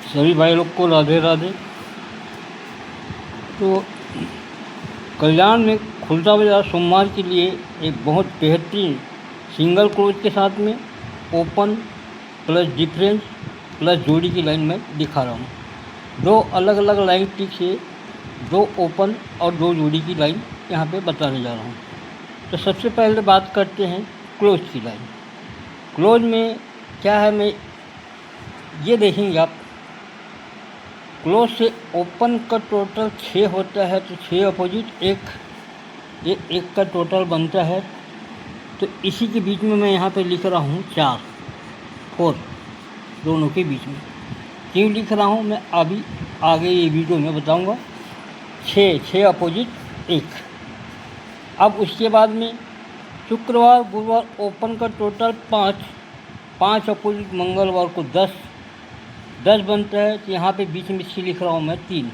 सभी भाई लोग को राधे राधे। तो कल्याण में खुलता बाजार सोमवार के लिए एक बहुत बेहतरीन सिंगल क्लोज के साथ में ओपन प्लस डिफरेंस प्लस जोड़ी की लाइन में दिखा रहा हूँ। दो अलग अलग लाइन टिक से दो ओपन और दो जोड़ी की लाइन यहाँ पे बताने जा रहा हूँ। तो सबसे पहले बात करते हैं क्लोज की लाइन। क्लोज में क्या है, मैं ये देखेंगे आप, क्लोज से ओपन का टोटल 6 होता है, तो 6 अपोजिट ये एक का टोटल बनता है। तो इसी के बीच में मैं यहाँ पे लिख रहा हूँ 4 दोनों के बीच में। क्यों लिख रहा हूँ मैं अभी आगे ये वीडियो में बताऊँगा। 6 अपोजिट 1। अब उसके बाद में शुक्रवार गुरुवार ओपन का टोटल 5 अपोजिट मंगलवार को 10 बनता है। तो यहाँ पे बीच में से लिख रहा हूँ मैं 3।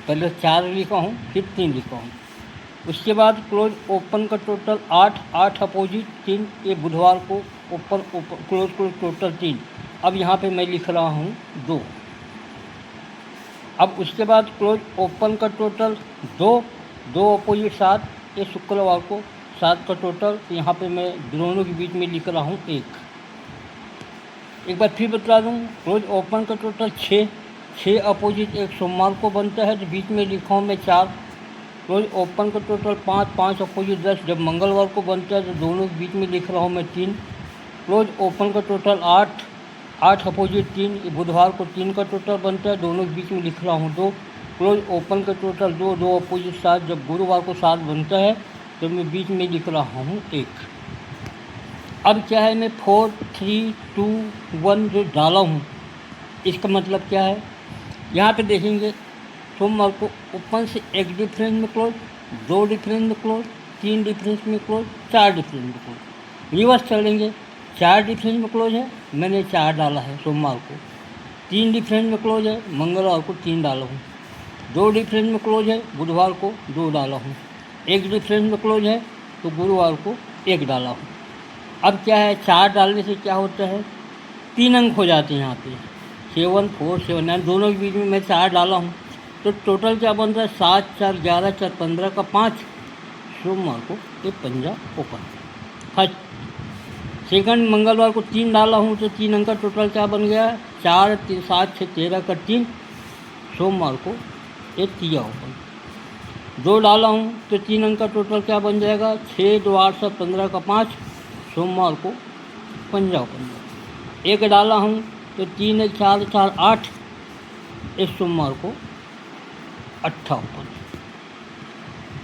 पहले 4 लिखा हूँ फिर 3 लिखा हूँ। उसके बाद क्लोज ओपन का टोटल 8 अपोजिट 3। ये बुधवार को ओपन क्लोज टोटल 3। अब यहाँ पे मैं लिख रहा हूँ 2। अब उसके बाद क्लोज ओपन का टोटल 2 अपोजिट 7। ये शुक्रवार को 7 का टोटल। तो यहाँ पे मैं दोनों के बीच में लिख रहा हूँ 1। एक बार फिर बता दूँ, क्लोज ओपन का टोटल 6 अपोजिट 1 सोमवार को बनता है, तो बीच में लिखा हूँ मैं 4। क्लोज ओपन का टोटल 5 अपोजिट 10 जब मंगलवार को बनता है, तो दोनों के बीच में लिख रहा हूँ मैं 3। क्लोज ओपन का टोटल 8 अपोजिट 3। ये बुधवार को 3 का टोटल बनता है, दोनों के बीच में लिख रहा हूँ 2। क्लोज ओपन का टोटल 2 अपोजिट 7 जब गुरुवार को 7 बनता है, तो मैं बीच में लिख रहा हूँ 1। अब क्या है, मैं 4 3 2 1 जो डाला हूँ, इसका मतलब क्या है, यहाँ पे देखेंगे सोमवार को ओपन से 1 डिफरेंस में क्लोज, 2 डिफरेंस में क्लोज, 3 डिफरेंस में क्लोज, 4 डिफरेंस में क्लोज। रिवर्स चलेंगे, 4 डिफरेंस में क्लोज है, मैंने 4 डाला है सोमवार को। 3 डिफरेंस में क्लोज है, मंगलवार को 3 डाला हूँ। 2 डिफरेंस में क्लोज है, बुधवार को 2 डाला हूँ। 1 डिफरेंस में क्लोज है, तो गुरुवार को 1 डाला हूँ। अब क्या है, 4 डालने से क्या होता है, 3 अंक हो जाते हैं यहाँ पे, 7 4 7 9। दोनों के बीच में मैं 4 डाला हूँ, तो टोटल क्या बन रहा है, 7 4 11 4 15 का 5। सोमवार को ये 5 ओपन। फर्स्ट सेकंड मंगलवार को 3 डाला हूँ, तो 3 अंक का टोटल क्या बन गया, 4 3 7 6 13 का 3। सोमवार को ये 3 ओपन। 2 डाला हूँ, तो 3 अंक का टोटल क्या बन जाएगा, 6 2 8 7 15 का 5। सोमवार को 5 ओपन। 1 डाला हूँ, तो 3 1 4 4 8। इस सोमवार को 8 ओपन।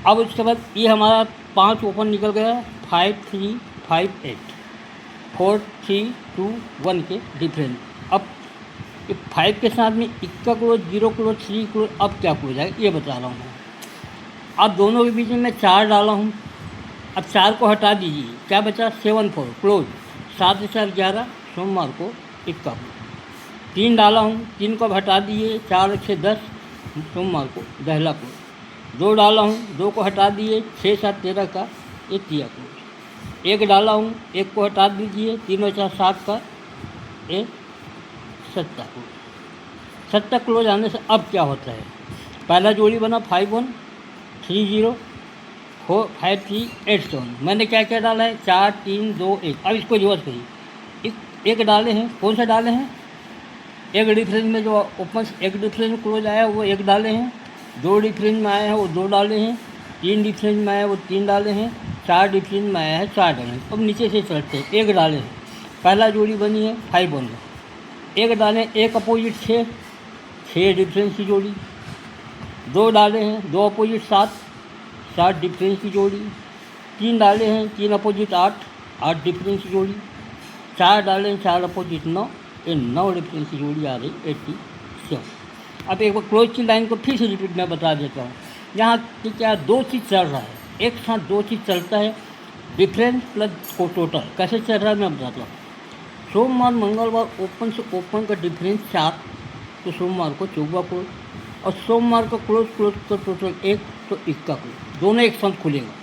अब उसके बाद ये हमारा 5 ओपन निकल गया, 5 3 5 8 4 3 2 1 के डिफरेंस। अब ये 5 के साथ में इक्का क्लोज 0 क्लोज 3 क्लोज। अब क्या क्लोज आएगा ये बता रहा हूँ मैं। अब दोनों के बीच में मैं 4 डाला हूँ, अब 4 को हटा दीजिए, क्या बचा, 7 4 क्लोज। 7 4 11 सोमवार को इक्का क्लोज। 3 डाला हूँ, 3 को हटा दिए, 4 6 10 सोमवार को दहला क्लोज। 2 डाला हूँ, 2 को हटा दिए, 6 7 13 का ये तिया क्लोज। 1 डाला हूँ, 1 को हटा दीजिए, 3 4 7 का ये सत्ता क्लोज। सत्ता क्लोज आने से अब क्या होता है, पहला जोड़ी बना 5 1 3 0 4 5 3 8 7। मैंने क्या क्या डाला है, 4 3 2 1। अब इसको रिवर्स करिए, एक डाले हैं, कौन सा डाले हैं, 1 डिफरेंस में जो ओपन 1 डिफरेंस में क्लोज आया वो 1 डाले हैं। 2 डिफरेंस में आया है वो 2 डाले हैं। 3 डिफरेंस में आया वो 3 डाले हैं। 4 डिफरेंस में आया है 4 डाले हैं। अब नीचे से चलते हैं, 1 डाले हैं, पहला जोड़ी बनी है 5 1। 1 डाले, 1 अपोजिट 6 डिफरेंस की जोड़ी। 2 डाले हैं, 2 अपोजिट 7 डिफरेंस की जोड़ी। 3 डाले हैं, 3 अपोजिट 8 डिफरेंस की जोड़ी। 4 डाले हैं, 4 अपोजिट 9, ये 9 डिफरेंस की जोड़ी आ रही 87। अब एक बार क्लोज की लाइन को फिर से रिपीट मैं बता देता हूँ। यहाँ की क्या 2 चीज़ चल रहा है, एक साथ 2 चीज़ चलता है, डिफरेंस प्लस को टोटल। कैसे चल रहा है मैं बताता हूँ। सोमवार मंगलवार ओपन से ओपन का डिफरेंस 4, तो सोमवार को 14 क्लोज। और सोमवार का क्लोज का टोटल 1, तो 1 का क्लोज, दोनों एक साथ खुलेगा।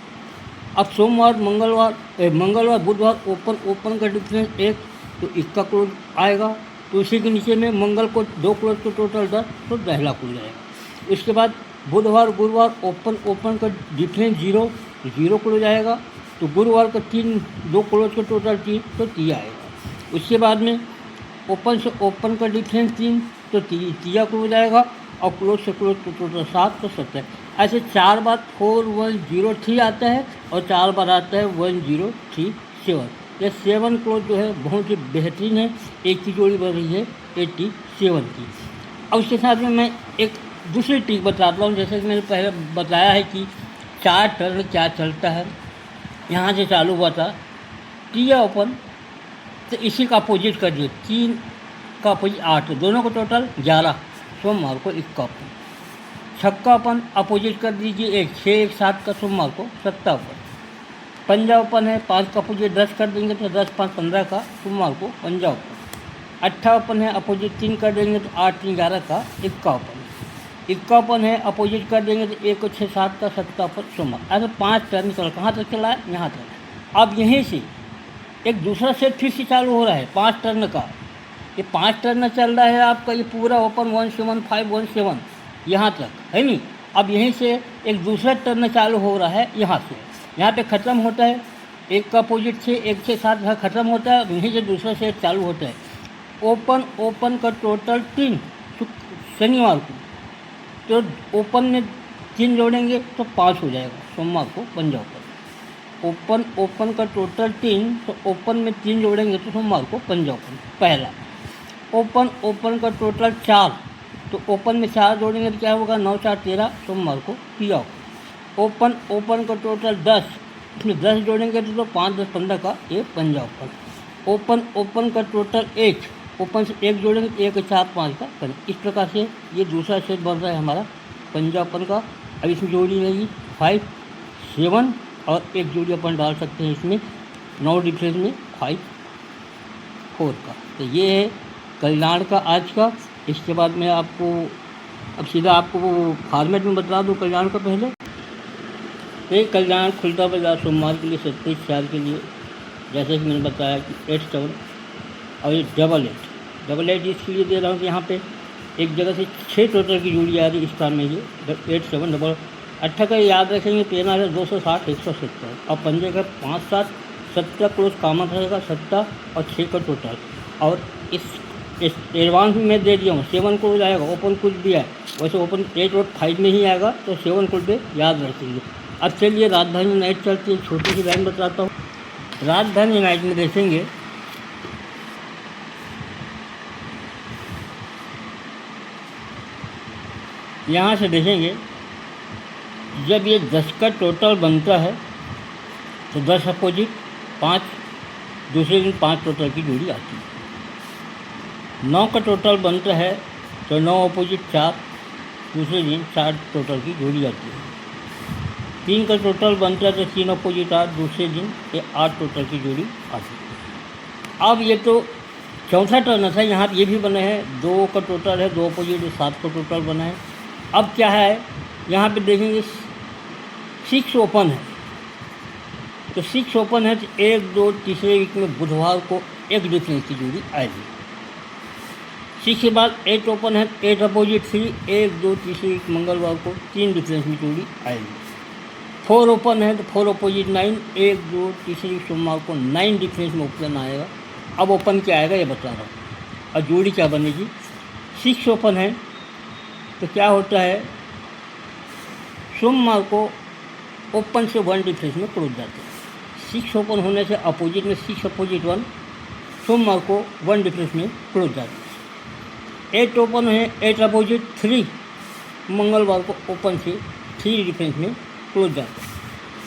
अब सोमवार मंगलवार बुधवार ओपन का डिफरेंस 1, तो 1 का क्लोज आएगा। तो उसी के नीचे में मंगल को 2 क्लोज को टोटल 10, तो 10 लाख खुल जाएगा। इसके बाद बुधवार गुरुवार ओपन का डिफरेंस 0 क्लोज आएगा, तो गुरुवार का 2 क्लोज का टोटल 3, तो 3 आएगा। उसके बाद में ओपन से ओपन का डिफरेंस 3, तो 3 क्लोज आएगा, और क्लोज से क्लोज तो टोटल 7, तो 7। ऐसे 4 बार 4103 आता है, और 4 बार आता है 1037। ये 7 क्लोज जो है बहुत ही बेहतरीन है। एक की जोड़ी बन रही है 87 की। अब उसके साथ में मैं एक दूसरी ट्रिक बताता हूँ। जैसे कि मैंने पहले बताया है कि 4 टर्न क्या चलता है। यहाँ से चालू हुआ था टी ओपन, तो इसी का अपोजिट कर दिए, 3 का अपोजिट 8, दोनों को टोटल 11, सोमवार को 51। छक्का ओपन अपोजिट कर दीजिए 1, 6 1 7 का सोमवार को 7 ओपन। पंजा ओपन है 5 का अपोजिट 10 कर देंगे तो 10 5 15 का सोमवार को पंजा ओपन। 8 ओपन है अपोजिट 3 कर देंगे तो 8 3 11 का 1 ओपन। 1 ओपन है अपोजिट कर देंगे तो 1 6 7 का 7 ओपन सोमवार। ऐसे 5 टर्न चल, कहाँ तक चला है, यहाँ तक। अब यहीं से एक दूसरा सेट फिर से चालू हो रहा है 5 टर्न का। ये 5 टर्न चल रहा है आपका, ये पूरा ओपन 17517 यहाँ तक है नहीं। अब यहीं से एक दूसरा टर्न चालू हो रहा है यहाँ से, यहाँ पे ख़त्म होता है 1 का अपोजिट से 1 6 7 यहाँ ख़त्म होता है, यहीं से दूसरा सेट चालू होता है। ओपन का टोटल 3 शनिवार को, तो ओपन में 3 जोड़ेंगे तो 5 हो जाएगा सोमवार को पंजा ओपन। ओपन का टोटल 3, तो ओपन में 3 जोड़ेंगे तो सोमवार को पंजा ओपन पहला। ओपन का टोटल 4, तो ओपन में 4 जोड़ेंगे तो क्या होगा, 9 4 13 सोमवार को पिया ओपन का टोटल 10, इसमें 10 जोड़ेंगे तो 5 10 15 का ये पंजा ओपन का टोटल 1, ओपन से 1 जोड़ेंगे तो 1 4 5 का पंजा। इस प्रकार से ये दूसरा सेट बन रहा है हमारा पंजा ओपन का। अब इसमें जोड़ी रहेगी 5 7, और एक जोड़ी अपन डाल सकते हैं इसमें 9 डिफरेंस में 5 4 का। तो ये है कल्याण का आज का। इसके बाद मैं आपको अब सीधा आपको वो फॉर्मेट में बता दूँ कल्याण का। पहले एक कल्याण खुलता बाजार सोमवार के लिए 27/4 के लिए, जैसे कि मैंने बताया कि 8 7 और ये 8 इसके लिए दे रहा हूँ कि यहाँ पे एक जगह से 6 टोटल की जोड़ी आ रही है इस टाइम में। ये 8 7 8 का याद रखेंगे 13,260 170, और पंजे का 5 7 17 क्लोज कामन रहेगा 17 और 6 का टोटल। और इस एडवांस में मैं दे दिया हूँ 7 क्लोज आएगा, ओपन कुछ भी है वैसे ओपन 8 और 5 में ही आएगा, तो 7 क्लोज पे याद रखेंगे। अब चलिए राजधानी नाइट चलती है, छोटी सी लाइन बताता हूँ। राजधानी नाइट में देखेंगे यहाँ से देखेंगे जब ये 10 का टोटल बनता है तो 10 अपोजिट 5, दूसरे दिन 5 टोटल की जोड़ी आती है। 9 का टोटल बनता है तो 9 अपोजिट 4, दूसरे दिन 4 टोटल की जोड़ी आती है। 3 का टोटल बनता है तो 3 अपोजिट 8, दूसरे दिन ये 8 टोटल की जोड़ी आती है। अब ये तो चौथा टर्न था, यहाँ ये भी बने हैं 2 का टोटल है, 2 अपोजिट 7 का टोटल बना है। अब क्या है यहाँ पे देखेंगे 6 ओपन है, तो 6 ओपन है तो 1 2 तीसरे वीक में बुधवार को 1 डिफरेंस की जोड़ी आएगी। 6 के बाद 8 ओपन है, 8 अपोजिट 3, 1 2 तीसरे वीक मंगलवार को 3 डिफरेंस की जोड़ी आएगी। 4 ओपन है तो 4 अपोजिट 9, 1 2 तीसरे वीक सोमवार को 9 डिफरेंस में ओपन आएगा। अब ओपन क्या आएगा ये बता रहा हूँ, और जोड़ी क्या बनेगी। 6 ओपन है तो क्या होता है, सोमवार को ओपन से 1 डिफरेंस में क्लोज जाते हैं। 6 ओपन होने से अपोजिट में 6 अपोजिट 1, सोमवार को 1 डिफरेंस में क्लोज जाते हैं। 8 ओपन है, 8 अपोजिट 3, मंगलवार को ओपन से 3 डिफरेंस में क्लोज जाते हैं।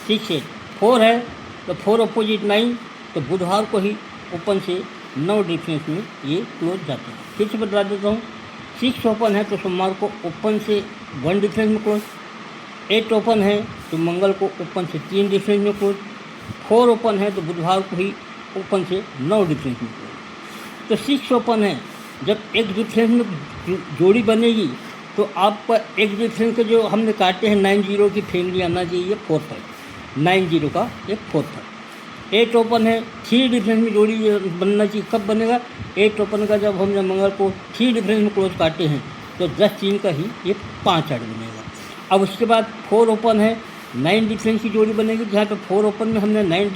6 8 4 है तो 4 अपोजिट 9, तो बुधवार को ही ओपन से 9 डिफरेंस में ये क्लोज जाते हैं। फिर से बता देता हूँ, 6 ओपन है तो सोमवार को ओपन से 1 डिफरेंस में क्लोज। 8 ओपन है तो मंगल को ओपन से 3 डिफरेंस में क्लोज। 4 ओपन है तो बुधवार को ही ओपन से 9 डिफरेंस में क्लोज। तो 6 ओपन है, जब 1 डिफरेंस में जोड़ी बनेगी तो आपका 1 डिफरेंस के जो हमने काटे हैं 9 0 की फैमिली आना चाहिए 4 5, 9 0 का एक 4 5। एट ओपन है, 3 डिफरेंस में जोड़ी बनना चाहिए। कब बनेगा? एट ओपन का जब हमने मंगल को 3 डिफरेंस में क्लोज काटे हैं तो 10 3 का ही ये 5 8 बनेगा। अब उसके बाद 4 ओपन है, 9 डिफरेंस की जोड़ी बनेगी, जहाँ पे 4 ओपन में हमने 9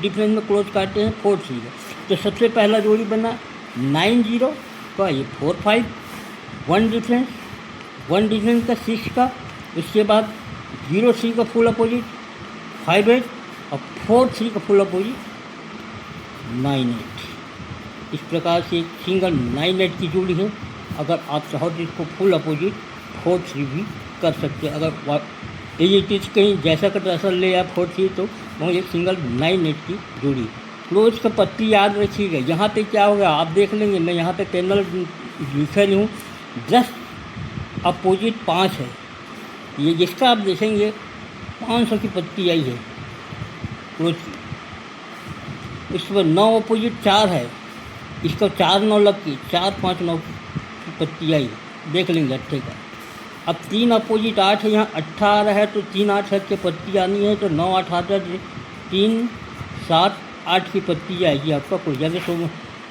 डिफरेंस में क्लोज काटे हैं 4 3 का। तो सबसे पहला जोड़ी बना 9 0 का, ये 4 5, 1 डिफरेंस का 6 का, उसके बाद 0 3 का फुल अपोजिट 5 8 और 4 3 का फुल अपोजिट 9 8। इस प्रकार से एक सिंगल 9 8 की जोड़ी है। अगर आप चाहो तो इसको फुल अपोजिट 4 3 भी कर सकते हैं। अगर ये चीज़ कहीं जैसा का तैसा ले आप 4 3 तो वो एक सिंगल 9 8 की जोड़ी। क्लोज का पत्ती याद रखिएगा। यहाँ पे क्या होगा आप देख लेंगे, मैं यहाँ पे पैनल लिखा रही हूँ, जस्ट अपोजिट 5 है। ये जिसका आप देखेंगे 500 की पत्ती आई है क्लोज की। इसके बाद 9 अपोजिट 4 है, इसका 4 9 लग की 4 5 9 की पत्ती आई, देख लेंगे अट्ठे का। अब 3 अपोजिट 8 है, यहाँ 8 आ रहा है तो 3 8 की पत्ती आनी है, तो 9 8 आता है 3 7 8 की पत्ती आएगी आपका क्लोज। जैसे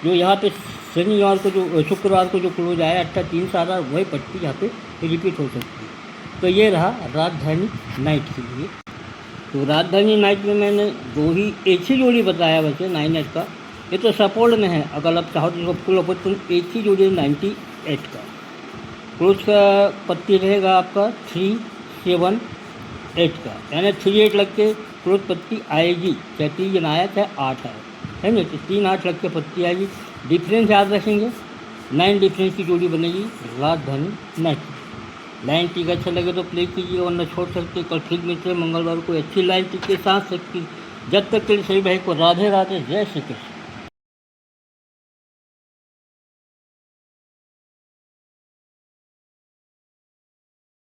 जो यहाँ पे शनिवार को जो शुक्रवार को जो क्लोज आया 8 3 7 वही पत्ती यहाँ पे रिपीट हो सकती है। तो ये रहा राजधानी नाइट के लिए। तो राजधानी नाइट में मैंने एक ही जोड़ी बताया वैसे 9 8 का, ये तो सपोर्ट में है। अगर आप चाहो तो फुल अपोजिट तो एक ही जोड़ी 98 का। क्लोज का पत्ती रहेगा आपका 3 7 8 का, यानी 3 8 लग के क्लोज पत्ती आएगी, चाहे 3 आया चाहे 8 आए, है ना। तो 3 8 लग के पत्ती आएगी। डिफरेंस याद रखेंगे, 9 डिफरेंस की जोड़ी बनेगी राजधानी नाइट की। लाइन टिक अच्छा लगे तो प्ले कीजिए, वरना छोड़ सकते। कल फिर मिलते हैं मंगलवार को अच्छी लाइन टिक के साथ सकती। जब तक के लिए सभी भाई को राधे राधे, जय श्री कृष्ण।